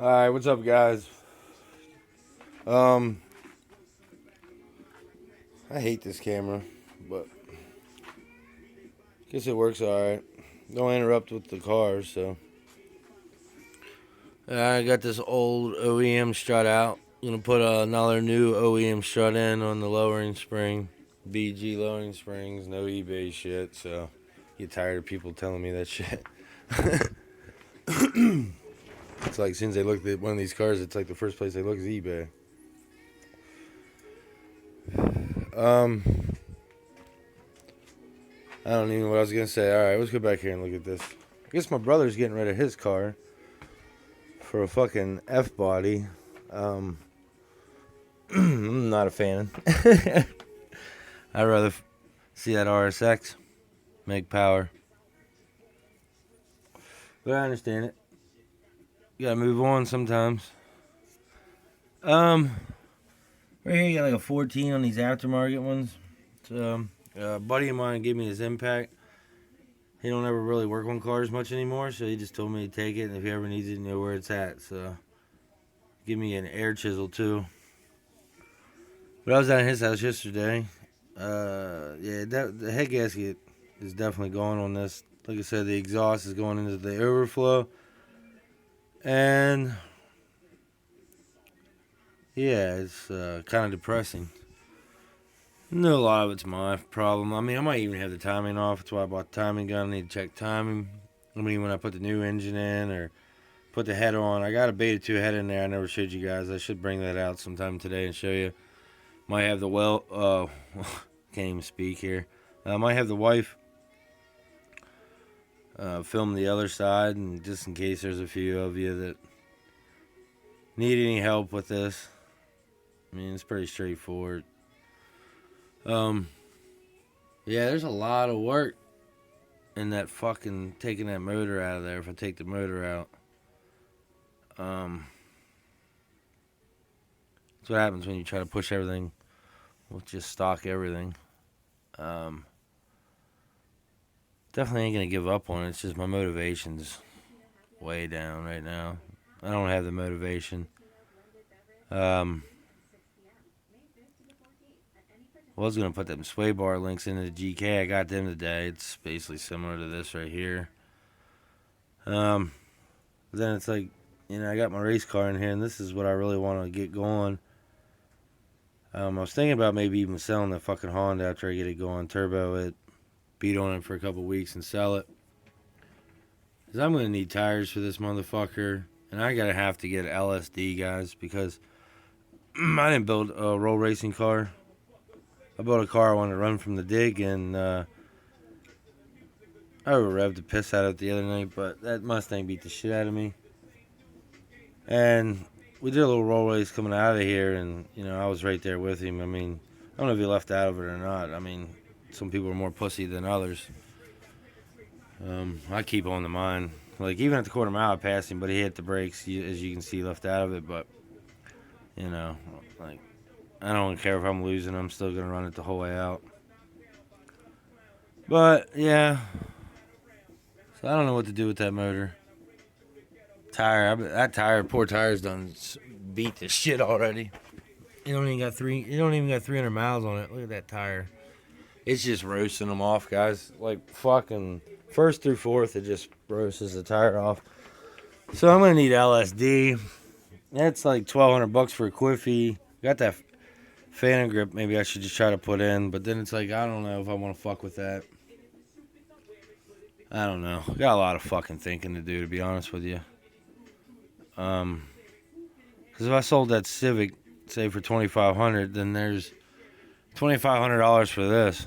Alright, what's up, guys? Um, I hate this camera, but guess it works alright. Don't interrupt with the cars, so. I got this old OEM strut out. Gonna put another new OEM strut in on the lowering spring. BG lowering springs, no eBay shit, so. Get tired of people telling me that shit. It's like, as soon as they look at one of these cars, it's like the first place they look is eBay. I don't even know what I was gonna say. Alright, let's go back here and look at this. I guess my brother's getting rid of his car for a fucking F body. I'm not a fan. I'd rather see that RSX make power. But I understand it. You gotta move on sometimes. Right here you got like a 14 on these aftermarket ones. So, a buddy of mine gave me his Impact. He don't ever really work on cars much anymore, so he just told me to take it, and if he ever needs it, you know where it's at. So, give me an air chisel too. But I was down at his house yesterday. The head gasket is definitely going on this. Like I said, the exhaust is going into the overflow, and yeah, it's kind of depressing. I know a lot of it's my problem. I mean, I might even have the timing off. That's why I bought the timing gun. I need to check timing. I mean, when I put the new engine in or put the head on. I got a Beta 2 head in there. I never showed you guys. I should bring that out sometime today and show you. Might have the can't even speak here. Might have the wife film the other side, and just in case there's a few of you that need any help with this. I mean, it's pretty straightforward. Yeah, there's a lot of work in that fucking taking that motor out of there. If I take the motor out, that's what happens when you try to push everything with just stock everything. Definitely ain't gonna give up on it. It's just my motivation's way down right now. I don't have the motivation. I was gonna put them sway bar links into the GK. I got them today. It's basically similar to this right here. Then it's like, I got my race car in here, and this is what I really want to get going. I was thinking about maybe even selling the fucking Honda after I get it going, turbo it, beat on it for a couple weeks and sell it. Because I'm gonna need tires for this motherfucker, and I gotta have to get LSD, guys, because I didn't build a roll racing car. I built a car I wanted to run from the dig, and I revved the piss out of it the other night, but that Mustang beat the shit out of me. And we did a little roll race coming out of here, and, I was right there with him. I mean, I don't know if he left out of it or not. I mean, some people are more pussy than others. I keep on the mine. Like, even at the quarter mile, I passed him, but he hit the brakes. As you can see, left out of it, but, like, I don't care if I'm losing. I'm still going to run it the whole way out. But, yeah. So I don't know what to do with that motor. Poor tire's done beat the shit already. It don't even got 300 miles on it. Look at that tire. It's just roasting them off, guys. Like, fucking first through fourth, it just roasts the tire off. So I'm going to need LSD. That's like $1,200 for a quiffy. Got that Phantom grip maybe I should just try to put in, but then it's like, I don't know if I want to fuck with that. I don't know. Got a lot of fucking thinking to do, to be honest with you. Because if I sold that Civic, say for $2,500, then there's $2,500 for this.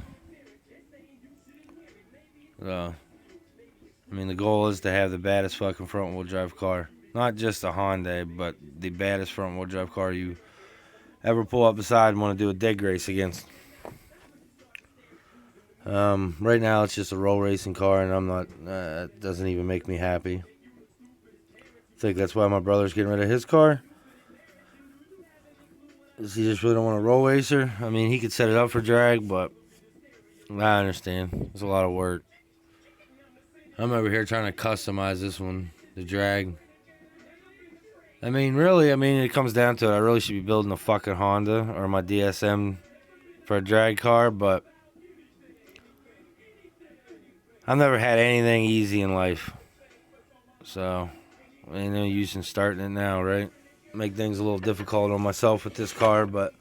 So, I mean, the goal is to have the baddest fucking front wheel drive car. Not just a Hyundai, but the baddest front wheel drive car you ever pull up beside and want to do a dig race against. Right now it's just a roll racing car, and I'm not. It doesn't even make me happy. I think that's why my brother's getting rid of his car. Is he just really don't want a roll racer? I mean, he could set it up for drag, but I understand. It's a lot of work. I'm over here trying to customize this one, the drag. I mean, really, I mean, it comes down to it. I really should be building a fucking Honda or my DSM for a drag car, but I've never had anything easy in life. So, ain't no use in starting it now, right? Make things a little difficult on myself with this car, but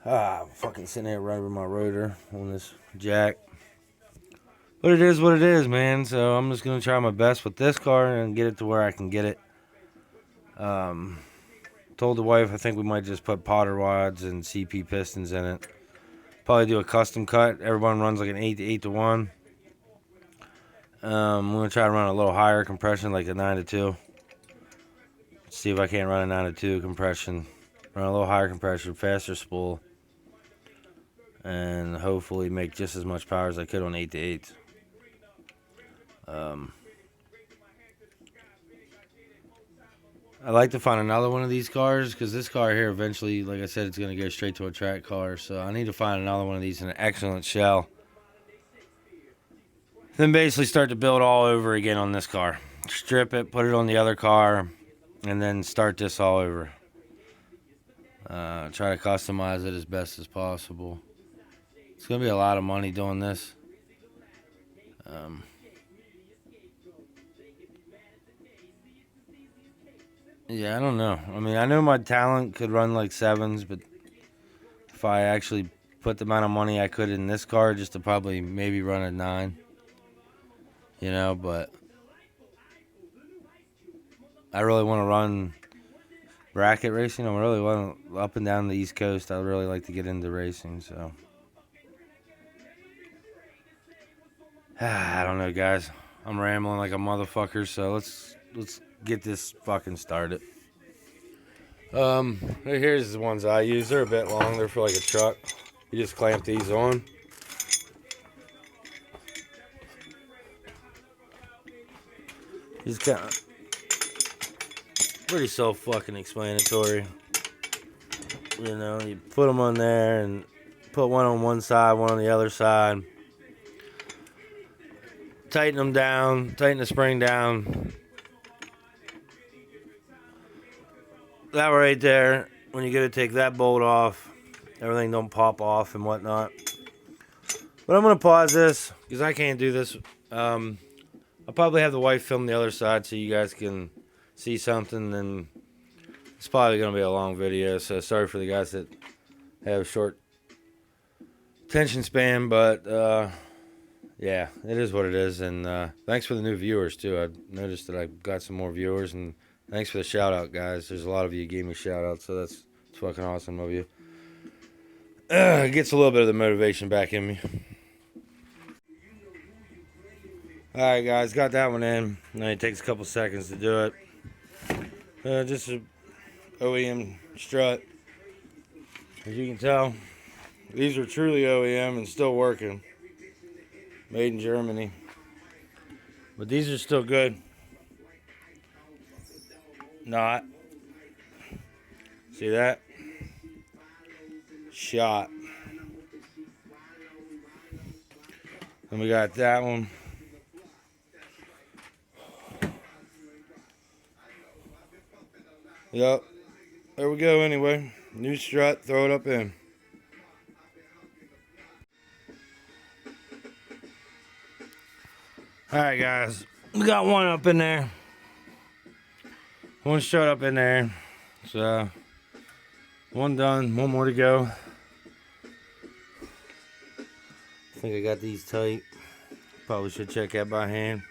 I'm fucking sitting here right with my rotor on this jack. But it is what it is, man. So I'm just gonna try my best with this car and get it to where I can get it. Told the wife I think we might just put Potter rods and CP pistons in it. Probably do a custom cut. Everyone runs like an 8-to-1. I'm gonna try to run a little higher compression, like a 9-to-2. See if I can't run a 9-to-2 compression. Run a little higher compression, faster spool, and hopefully make just as much power as I could on 8-to-8. I'd like to find another one of these cars because this car here eventually, like I said, it's going to go straight to a track car. So I need to find another one of these in an excellent shell. Then basically start to build all over again on this car. Strip it, put it on the other car, and then start this all over. Try to customize it as best as possible. It's going to be a lot of money doing this. Yeah, I don't know. I mean, I know my talent could run like 7s, but if I actually put the amount of money I could in this car, just to probably maybe run a 9. You know, but I really want to run bracket racing. I really want to, up and down the East Coast, I would really like to get into racing, so. I don't know, guys. I'm rambling like a motherfucker, so let's get this fucking started. Here's the ones I use. They're a bit long. They're for like a truck. You just clamp these on. Just kind of pretty self-fucking-explanatory. You know, you put them on there and put one on one side, one on the other side. Tighten them down. Tighten the spring down. That right there, when you go to take that bolt off, everything don't pop off and whatnot. But I'm going to pause this because I can't do this. I'll probably have the wife film the other side so you guys can see something. And it's probably going to be a long video, so sorry for the guys that have short attention span. But yeah, it is what it is. And thanks for the new viewers, too. I noticed that I got some more viewers, and thanks for the shout-out, guys. There's a lot of you gave me shout-outs, so that's fucking awesome of you. It gets a little bit of the motivation back in me. Alright, guys, got that one in. Now it takes a couple seconds to do it. Just a OEM strut. As you can tell, these are truly OEM and still working. Made in Germany. But these are still good. Not. See that? Shot. Then we got that one. Yep. There we go anyway. New strut, throw it up in. Alright, guys. We got one up in there. One strut up in there. So, one done. One more to go. I think I got these tight. Probably should check that by hand.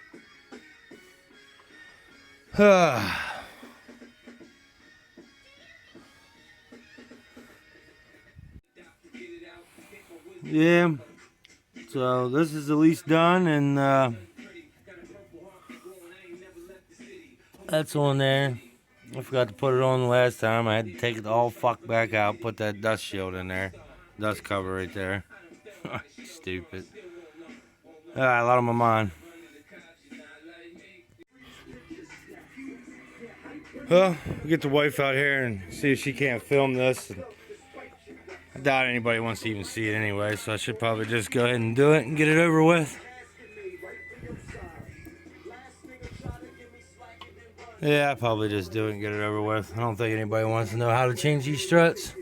Yeah. So, this is at least done, and that's on there. I forgot to put it on the last time. I had to take it all fuck back out, put that dust shield in there. Dust cover right there. Stupid. A lot on my mind. Well, we'll get the wife out here and see if she can't film this. I doubt anybody wants to even see it anyway, so I should probably just go ahead and do it and get it over with. Yeah, I'll probably just do it and get it over with. I don't think anybody wants to know how to change these struts.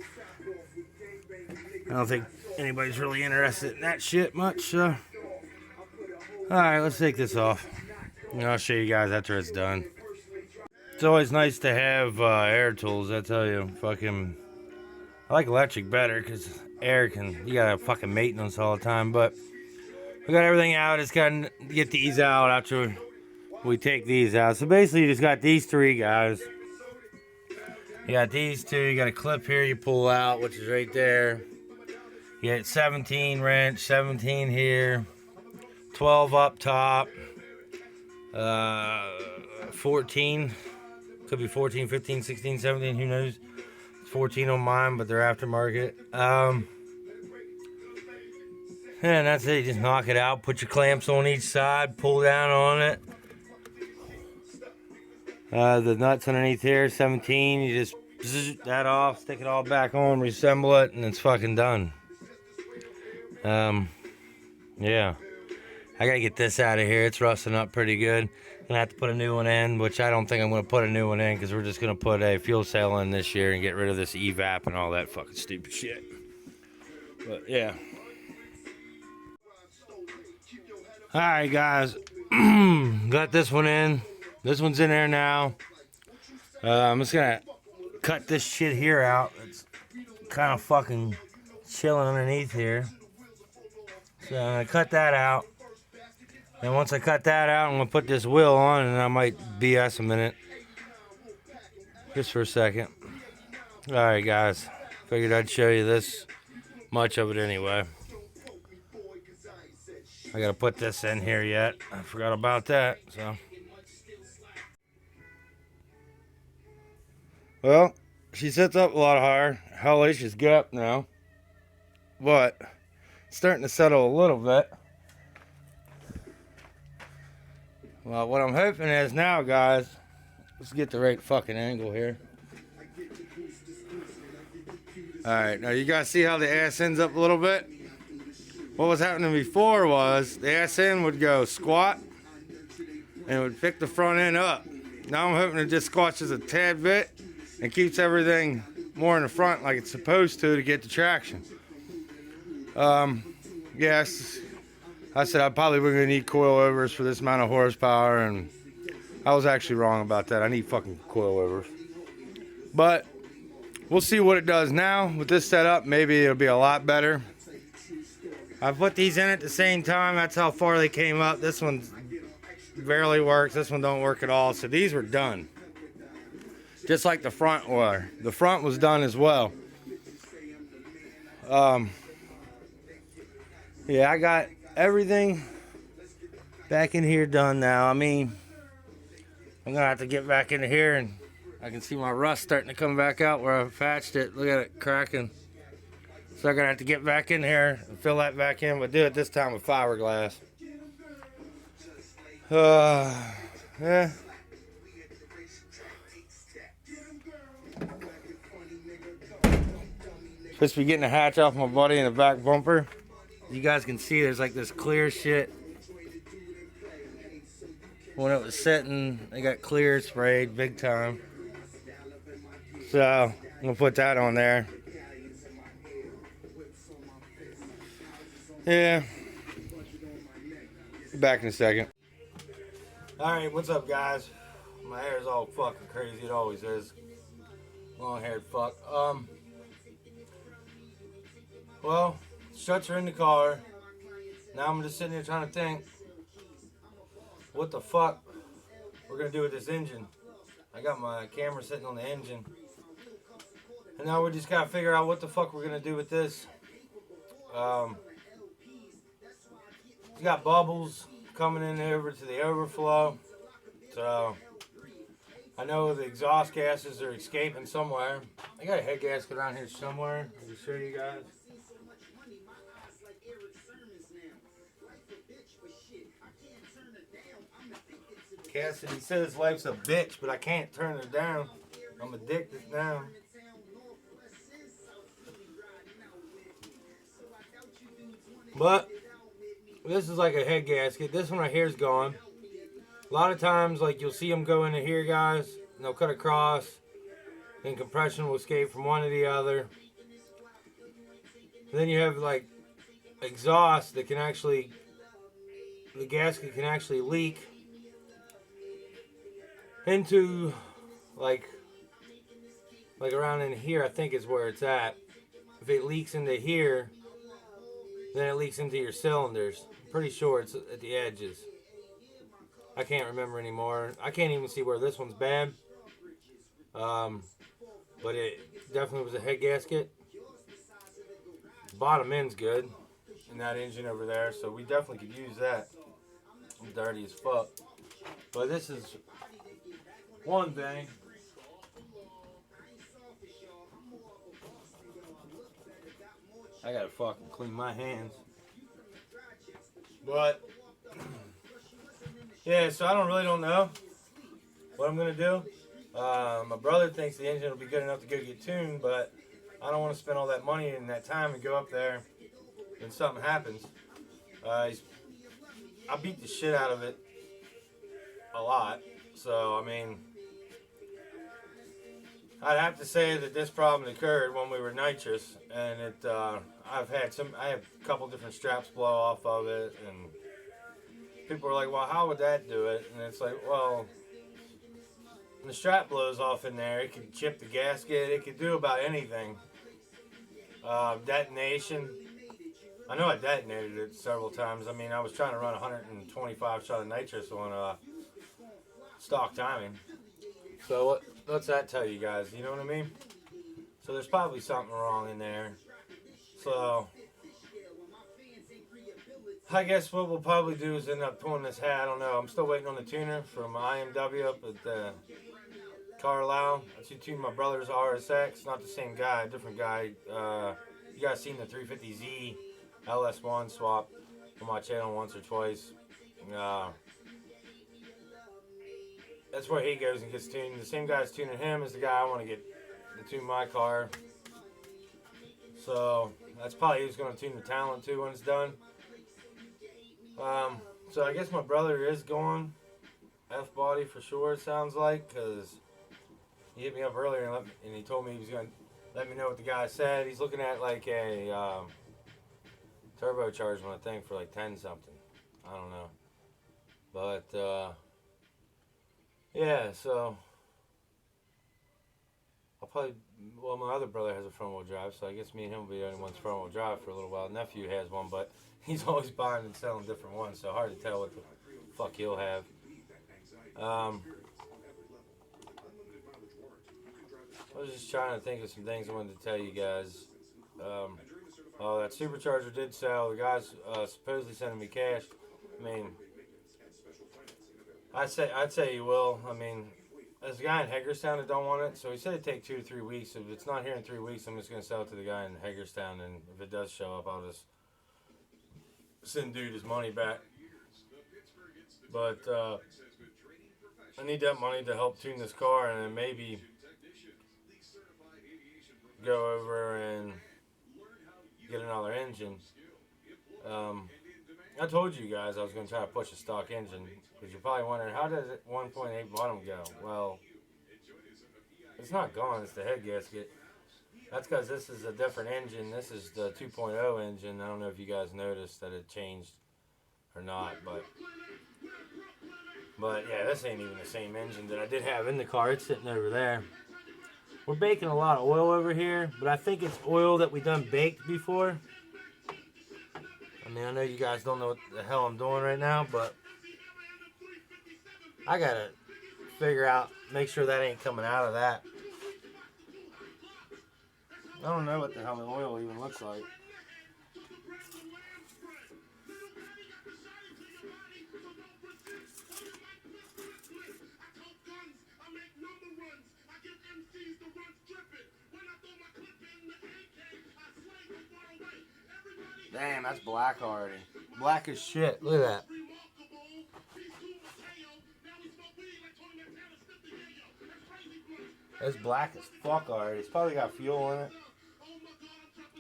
I don't think anybody's really interested in that shit much, so. Alright, let's take this off. And I'll show you guys after it's done. It's always nice to have air tools, I tell you. Fucking, I like electric better because air you gotta fucking maintenance all the time. But we got everything out. It's got to get these out after we take these out. So basically, you just got these three guys. You got these two. You got a clip here you pull out, which is right there. You got 17 wrench, 17 here, 12 up top, 14. Could be 14, 15, 16, 17, who knows. 14 on mine, but they're aftermarket. And that's it. You just knock it out, put your clamps on each side, pull down on it. The nuts underneath here, 17. You just zzz that off, stick it all back on, reassemble it, and it's fucking done. Yeah. I gotta get this out of here. It's rusting up pretty good. Gonna have to put a new one in, which I don't think I'm gonna put a new one in because we're just gonna put a fuel cell in this year and get rid of this evap and all that fucking stupid shit. But yeah. Alright guys, got this one in. This one's in there now. I'm just gonna cut this shit here out. It's kind of fucking chilling underneath here. So I'm gonna cut that out. And once I cut that out, I'm going to put this wheel on, and I might BS a minute. Just for a second. Alright, guys. Figured I'd show you this much of it anyway. I got to put this in here yet. I forgot about that, so. Well, she sits up a lot higher. Hellacious gap now. But, it's starting to settle a little bit. Well, what I'm hoping is now, guys, let's get the right fucking angle here. Alright, now you guys see how the ass ends up a little bit? What was happening before was the ass end would go squat and it would pick the front end up. Now I'm hoping it just squashes a tad bit and keeps everything more in the front like it's supposed to get the traction. Yes. I said I probably was going to need coilovers for this amount of horsepower, and I was actually wrong about that. I need fucking coilovers. But we'll see what it does now. With this setup, maybe it'll be a lot better. I put these in at the same time. That's how far they came up. This one barely works. This one don't work at all. So these were done. Just like the front were. The front was done as well. Yeah, I got everything back in here done now. I mean, I'm gonna have to get back into here, and I can see my rust starting to come back out where I patched it. Look at it cracking. So I'm gonna have to get back in here and fill that back in, but do it this time with fiberglass. Yeah. Supposed to be getting a hatch off my buddy in the back bumper. You guys can see there's like this clear shit. When it was sitting, they got clear sprayed big time. So I'm gonna put that on there. Yeah. Be back in a second. Alright, what's up guys? My hair's all fucking crazy, it always is. Long haired fuck. Well, struts are in the car. Now I'm just sitting here trying to think what the fuck we're gonna do with this engine. I got my camera sitting on the engine. And now we just gotta figure out what the fuck we're gonna do with this. It's got bubbles coming in over to the overflow. So I know the exhaust gases are escaping somewhere. I got a head gasket around here somewhere. I'll show you guys. Cassidy says life's a bitch, but I can't turn it down. I'm addicted now. But this is like a head gasket. This one right here is gone. A lot of times, like, you'll see them go into here, guys, and they'll cut across, and compression will escape from one to the other. And then you have, like, exhaust that can actually, the gasket can actually leak into, like around in here, I think is where it's at. If it leaks into here, then it leaks into your cylinders. I'm pretty sure it's at the edges. I can't remember anymore. I can't even see where this one's bad. But it definitely was a head gasket. The bottom end's good in that engine over there, so we definitely could use that. I'm dirty as fuck. But this is one thing. I gotta fucking clean my hands. But yeah, so I really don't know what I'm gonna do. My brother thinks the engine will be good enough to go get tuned, but I don't want to spend all that money and that time and go up there and something happens. I beat the shit out of it a lot, so I mean, I'd have to say that this problem occurred when we were nitrous, and it. I have a couple different straps blow off of it, and people are like, "Well, how would that do it?" And it's like, well, when the strap blows off in there, it can chip the gasket. It could do about anything. Detonation. I know I detonated it several times. I mean, I was trying to run 125 shot of nitrous on stock timing. So what's that tell you guys? You know what I mean? So there's probably something wrong in there. So I guess what we'll probably do is end up pulling this hat. I don't know. I'm still waiting on the tuner from IMW up at Carlisle. I tuned my brother's RSX. Not the same guy, a different guy. You guys seen the 350Z LS1 swap on my channel once or twice. That's where he goes and gets tuned. The same guy's tuning him as the guy I want to get to tune my car. So that's probably who's going to tune the Talent too when it's done. So I guess my brother is going F-body for sure, it sounds like, because he hit me up earlier and he told me he was going to let me know what the guy said. He's looking at like a turbocharged one, I think, for like 10 something. I don't know. But yeah, so I'll probably, well, my other brother has a front wheel drive, so I guess me and him will be the only ones front wheel drive for a little while. Nephew has one, but he's always buying and selling different ones, so hard to tell what the fuck he'll have. I was just trying to think of some things I wanted to tell you guys. Oh, that supercharger did sell. The guy's supposedly sending me cash. I mean, I'd say he will. I mean, there's a guy in Hagerstown that don't want it, so he said it'd take 2 to 3 weeks. If it's not here in 3 weeks, I'm just gonna sell it to the guy in Hagerstown, and if it does show up, I'll just send dude his money back. But I need that money to help tune this car, and then maybe go over and get another engine. I told you guys I was going to try to push a stock engine, because you're probably wondering, how does it 1.8 bottom go? Well, it's not gone, it's the head gasket. That's because this is a different engine. This is the 2.0 engine. I don't know if you guys noticed that it changed or not, but yeah, this ain't even the same engine that I did have in the car. It's sitting over there. We're baking a lot of oil over here, but I think it's oil that we done baked before. I mean, I know you guys don't know what the hell I'm doing right now, but I gotta figure out, make sure that ain't coming out of that. I don't know what the hell the oil even looks like. Damn, that's black already. Black as shit. Look at that. That's black as fuck already. It's probably got fuel in it.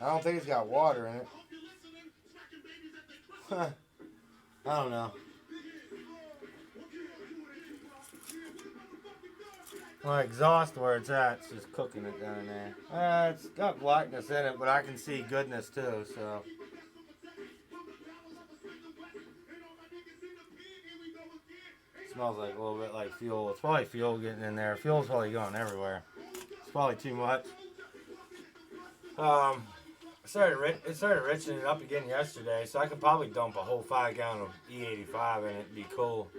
I don't think it's got water in it. I don't know. My exhaust where it's at, it's just cooking it down there. It's got blackness in it, but I can see goodness too, so. It smells like a little bit like fuel. It's probably fuel getting in there. Fuel's probably going everywhere. It's probably too much. It started richening up again yesterday, so I could probably dump a whole 5-gallon of E85 in it. It'd be cool.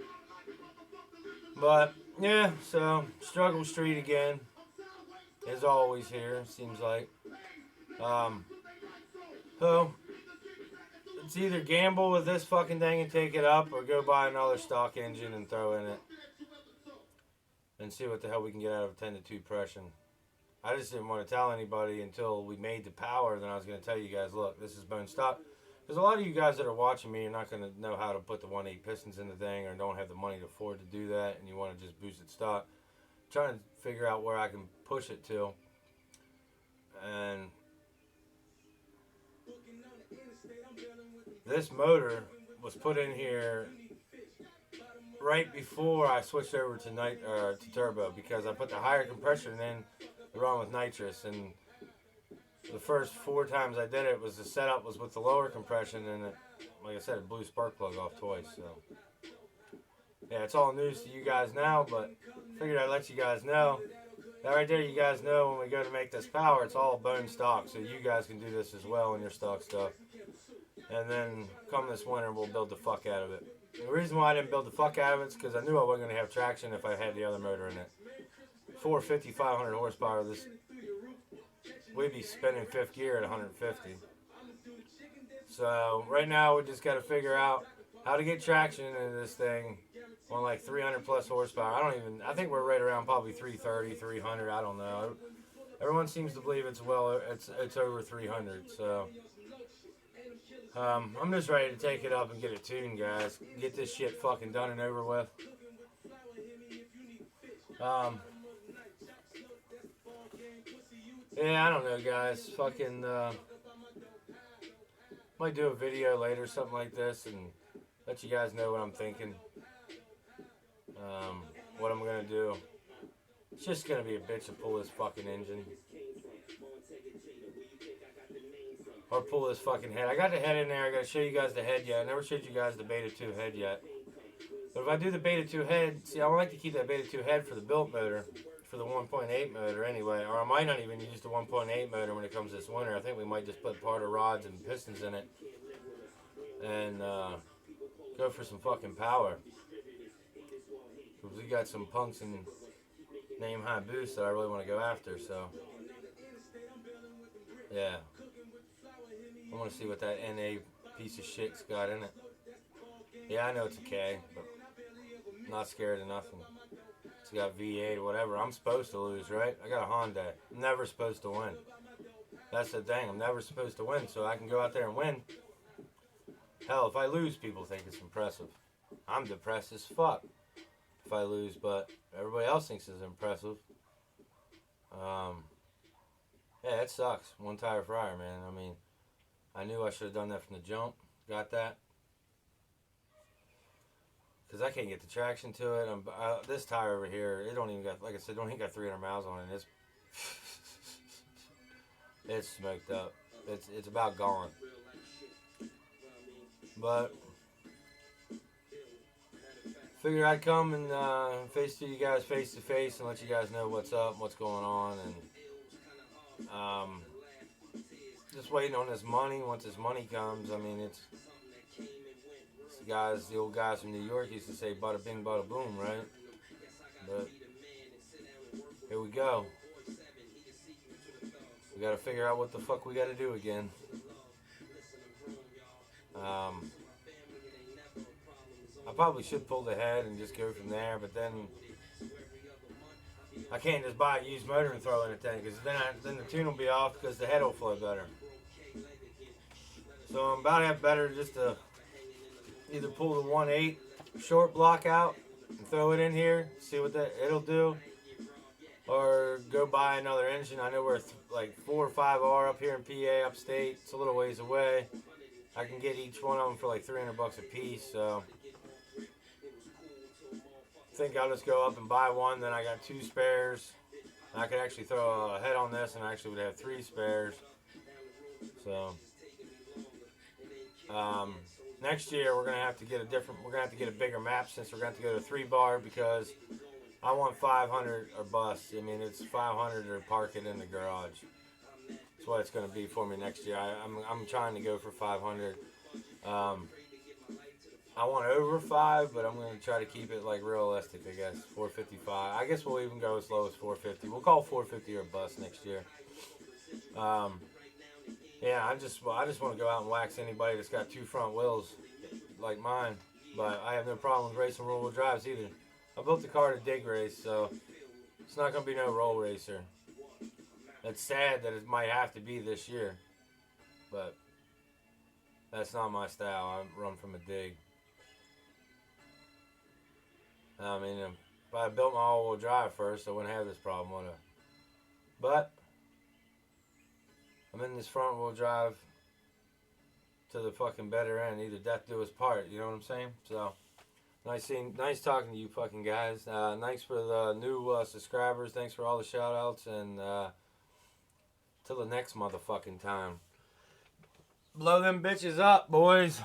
But yeah, so struggle street again. Is always here. Seems like. So it's either gamble with this fucking thing and take it up, or go buy another stock engine and throw in it, and see what the hell we can get out of a 10-2 Prussian. I just didn't want to tell anybody until we made the power. Then I was going to tell you guys, look, this is bone stock. Because a lot of you guys that are watching me, you're not going to know how to put the 1.8 pistons in the thing, or don't have the money to afford to do that, and you want to just boost it stock. I'm trying to figure out where I can push it to. And this motor was put in here right before I switched over to turbo, because I put the higher compression in to run with nitrous, and the first 4 times I did it, was the setup was with the lower compression, and it, like I said, it blew spark plug off twice. So yeah, it's all news to you guys now, but figured I'd let you guys know. That right there, you guys know when we go to make this power, it's all bone stock, so you guys can do this as well in your stock stuff. And then come this winter, we'll build the fuck out of it. The reason why I didn't build the fuck out of it is because I knew I wasn't going to have traction if I had the other motor in it. 450, 500 horsepower, we'd be spinning 5th gear at 150. So right now we just got to figure out how to get traction into this thing on like 300 plus horsepower. I think we're right around probably 330, 300, I don't know. Everyone seems to believe it's over 300, so I'm just ready to take it up and get it tuned, guys. Get this shit fucking done and over with. Yeah, I don't know, guys. Fucking might do a video later, something like this, and let you guys know what I'm thinking. What I'm gonna do. It's just gonna be a bitch to pull this fucking engine. Or pull this fucking head. I got the head in there. I gotta show you guys the head yet. I never showed you guys the Beta 2 head yet. But if I do the Beta 2 head, see, I would like to keep that Beta 2 head for the built motor. For the 1.8 motor anyway. Or I might not even use the 1.8 motor when it comes this winter. I think we might just put part of rods and pistons in it. And go for some fucking power. Because we got some punks in name high boost that I really want to go after, so yeah. I want to see what that NA piece of shit's got in it. Yeah, I know it's a K, but I'm not scared of nothing. It's got V8 or whatever. I'm supposed to lose, right? I got a Honda. I'm never supposed to win. That's the thing. I'm never supposed to win, so I can go out there and win. Hell, if I lose, people think it's impressive. I'm depressed as fuck if I lose, but everybody else thinks it's impressive. Yeah, it sucks. One tire fryer, man. I mean, I knew I should have done that from the jump. Got that. Because I can't get the traction to it. This tire over here, it don't even got, like I said, don't even got 300 miles on it. It's smoked up. It's about gone. But figured I'd come and face to you guys face to face and let you guys know what's up, what's going on, and just waiting on this money. Once this money comes, I mean, it's the old guys from New York used to say bada bing bada boom, right? But here we go. We gotta figure out what the fuck we gotta do again. I probably should pull the head and just go from there, but then I can't just buy a used motor and throw in a thing, because then the tune will be off because the head will flow better. So I'm about to have better just to either pull the 1.8 short block out and throw it in here, see what it'll do, or go buy another engine. I know we're like 4 or 5R up here in PA, upstate. It's a little ways away. I can get each one of them for like $300 a piece, so think I'll just go up and buy one. Then I got 2 spares. I could actually throw a head on this, and I actually would have 3 spares. So next year we're gonna have to get a different. We're gonna have to get a bigger map since we're gonna have to go to 3 bar because I want 500 or bust. I mean, it's 500 or park it in the garage. That's what it's gonna be for me next year. I'm trying to go for 500. I want over 5, but I'm going to try to keep it like realistic, I guess. 455. I guess we'll even go as low as 450. We'll call 450 or bust next year. Yeah, I just want to go out and wax anybody that's got 2 front wheels like mine. But I have no problem with racing roll-wheel drives either. I built the car to dig race, so it's not going to be no roll racer. It's sad that it might have to be this year, but that's not my style. I run from a dig. I mean, if I built my all-wheel drive first, I wouldn't have this problem, would I? But I'm in this front-wheel drive to the fucking better end. Either death do us part. You know what I'm saying? So nice talking to you, fucking guys. Thanks for the new subscribers. Thanks for all the shout-outs, and till the next motherfucking time. Blow them bitches up, boys.